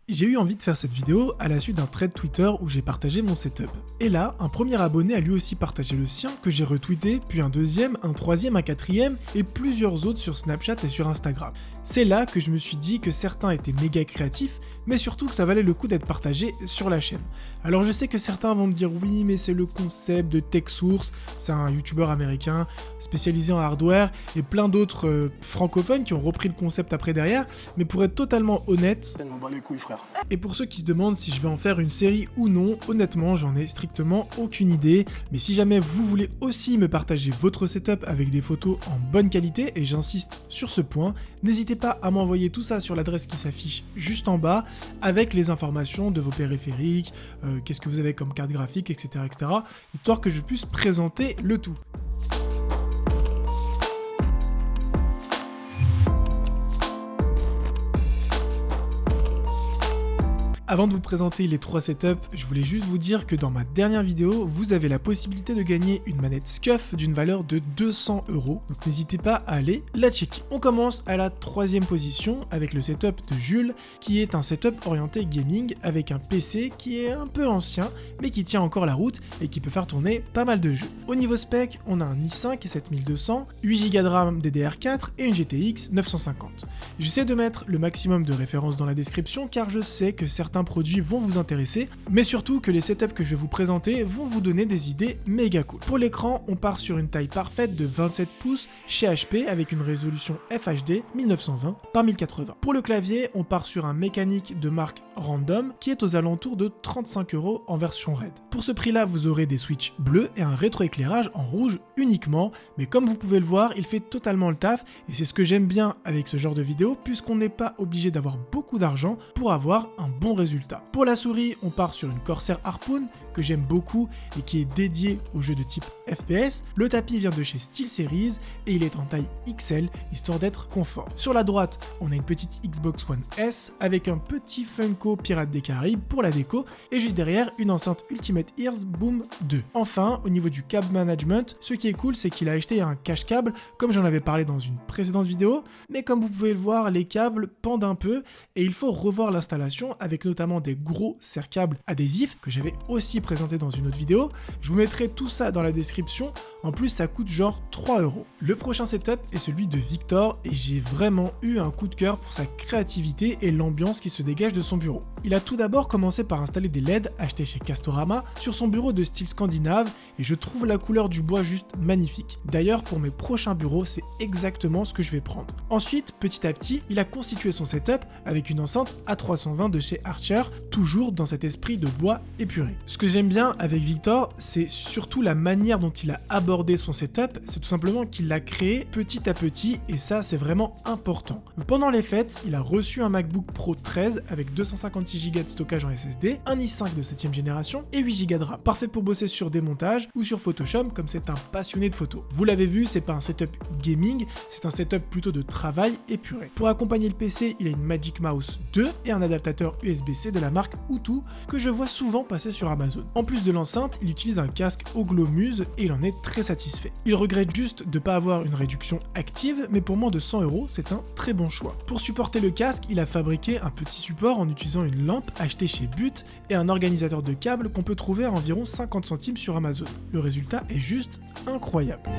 J'ai eu envie de faire cette vidéo à la suite d'un thread Twitter où j'ai partagé mon setup. Et là, un premier abonné a lui aussi partagé le sien que j'ai retweeté, puis un deuxième, un troisième, un quatrième et plusieurs autres sur Snapchat et sur Instagram. C'est là que je me suis dit que certains étaient méga créatifs, mais surtout que ça valait le coup d'être partagé sur la chaîne. Alors je sais que certains vont me dire oui, mais c'est le concept de TechSource, c'est un youtubeur américain spécialisé en hardware et plein d'autres francophones qui ont repris le concept après derrière, mais pour être totalement honnête, et pour ceux qui se demandent si je vais en faire une série ou non, honnêtement j'en ai strictement aucune idée, mais si jamais vous voulez aussi me partager votre setup avec des photos en bonne qualité, et j'insiste sur ce point, n'hésitez pas à m'envoyer tout ça sur l'adresse qui s'affiche juste en bas, avec les informations de vos périphériques, qu'est-ce que vous avez comme carte graphique, etc., histoire que je puisse présenter le tout. Avant de vous présenter les 3 setups, je voulais juste vous dire que dans ma dernière vidéo, vous avez la possibilité de gagner une manette SCUF d'une valeur de 200 €, donc n'hésitez pas à aller la checker. On commence à la 3e position avec le setup de Jules, qui est un setup orienté gaming avec un PC qui est un peu ancien, mais qui tient encore la route et qui peut faire tourner pas mal de jeux. Au niveau spec, on a un i5 7200, 8 Go de RAM DDR4 et une GTX 950. J'essaie de mettre le maximum de références dans la description car je sais que certains produits vont vous intéresser, mais surtout que les setups que je vais vous présenter vont vous donner des idées méga cool. Pour l'écran, on part sur une taille parfaite de 27 pouces chez HP avec une résolution FHD 1920 par 1080. Pour le clavier, on part sur un mécanique de marque Random qui est aux alentours de 35 € en version RAID. Pour ce prix-là, vous aurez des switches bleus et un rétroéclairage en rouge uniquement, mais comme vous pouvez le voir, il fait totalement le taf et c'est ce que j'aime bien avec ce genre de vidéo puisqu'on n'est pas obligé d'avoir beaucoup d'argent pour avoir un bon résultat. Pour la souris, on part sur une Corsair Harpoon que j'aime beaucoup et qui est dédiée aux jeux de type FPS. Le tapis vient de chez SteelSeries et il est en taille XL histoire d'être confort. Sur la droite, on a une petite Xbox One S avec un petit Funko Pirates des Caraïbes pour la déco et juste derrière une enceinte Ultimate Ears Boom 2. Enfin, au niveau du câble management, ce qui est cool c'est qu'il a acheté un cache câble comme j'en avais parlé dans une précédente vidéo, mais comme vous pouvez le voir, les câbles pendent un peu et il faut revoir l'installation avec notamment des gros serre-câbles adhésifs que j'avais aussi présenté dans une autre vidéo. Je vous mettrai tout ça dans la description, en plus ça coûte genre 3 €. Le prochain setup est celui de Victor et j'ai vraiment eu un coup de cœur pour sa créativité et l'ambiance qui se dégage de son bureau. Il a tout d'abord commencé par installer des LED achetés chez Castorama sur son bureau de style scandinave et je trouve la couleur du bois juste magnifique. D'ailleurs pour mes prochains bureaux c'est exactement ce que je vais prendre. Ensuite petit à petit il a constitué son setup avec une enceinte A320 de chez Archer, toujours dans cet esprit de bois épuré. Ce que j'aime bien avec Victor c'est surtout la manière dont il a abordé son setup, c'est tout simplement qu'il l'a créé petit à petit et ça c'est vraiment important. Pendant les fêtes il a reçu un MacBook Pro 13 avec 256 Go de stockage en SSD, un i5 de 7ème génération et 8 Go de RAM. Parfait pour bosser sur des montages ou sur Photoshop comme c'est un passionné de photos. Vous l'avez vu, c'est pas un setup gaming, c'est un setup plutôt de travail épuré. Pour accompagner le PC, il a une Magic Mouse 2 et un adaptateur USB-C de la marque Utu que je vois souvent passer sur Amazon. En plus de l'enceinte, il utilise un casque Oglo Muse et il en est très satisfait. Il regrette juste de ne pas avoir une réduction active, mais pour moins de 100 €, c'est un très bon choix. Pour supporter le casque, il a fabriqué un petit support en utilisant une lampe achetée chez But et un organisateur de câbles qu'on peut trouver à environ 50 centimes sur Amazon. Le résultat est juste incroyable.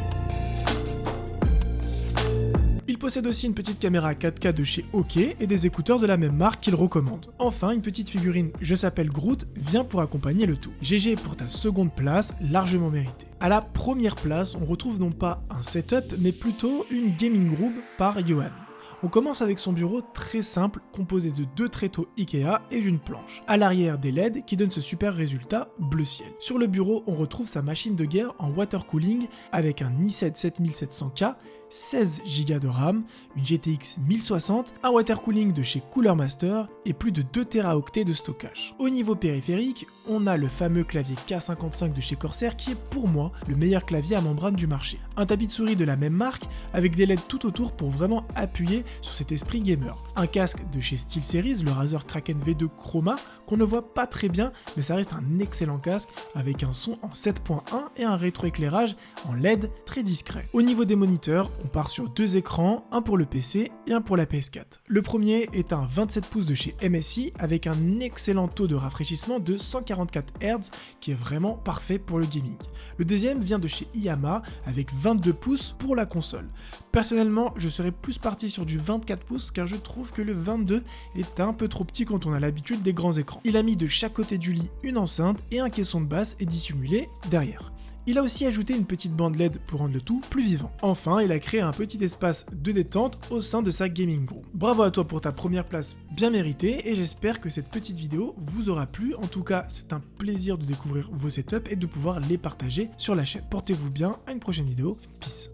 Il possède aussi une petite caméra 4K de chez OK et des écouteurs de la même marque qu'il recommande. Enfin, une petite figurine Je s'appelle Groot vient pour accompagner le tout. GG pour ta seconde place, largement méritée. À la première place, on retrouve non pas un setup, mais plutôt une gaming room par Johan. On commence avec son bureau très simple, composé de 2 tréteaux Ikea et d'une planche. À l'arrière des LED qui donnent ce super résultat bleu ciel. Sur le bureau, on retrouve sa machine de guerre en water cooling avec un i7 7700K, 16 Go de RAM, une GTX 1060, un water cooling de chez Cooler Master et plus de 2 Teraoctets de stockage. Au niveau périphérique, on a le fameux clavier K55 de chez Corsair qui est pour moi le meilleur clavier à membrane du marché. Un tapis de souris de la même marque avec des LED tout autour pour vraiment appuyer sur cet esprit gamer. Un casque de chez SteelSeries, le Razer Kraken V2 Chroma, qu'on ne voit pas très bien mais ça reste un excellent casque avec un son en 7.1 et un rétroéclairage en LED très discret. Au niveau des moniteurs, On part sur 2 écrans, un pour le PC et un pour la PS4. Le premier est un 27 pouces de chez MSI avec un excellent taux de rafraîchissement de 144 Hz qui est vraiment parfait pour le gaming. Le deuxième vient de chez Yamaha avec 22 pouces pour la console. Personnellement, je serais plus parti sur du 24 pouces car je trouve que le 22 est un peu trop petit quand on a l'habitude des grands écrans. Il a mis de chaque côté du lit une enceinte et un caisson de basse est dissimulé derrière. Il a aussi ajouté une petite bande LED pour rendre le tout plus vivant. Enfin, il a créé un petit espace de détente au sein de sa gaming room. Bravo à toi pour ta première place bien méritée et j'espère que cette petite vidéo vous aura plu. En tout cas, c'est un plaisir de découvrir vos setups et de pouvoir les partager sur la chaîne. Portez-vous bien, à une prochaine vidéo. Peace.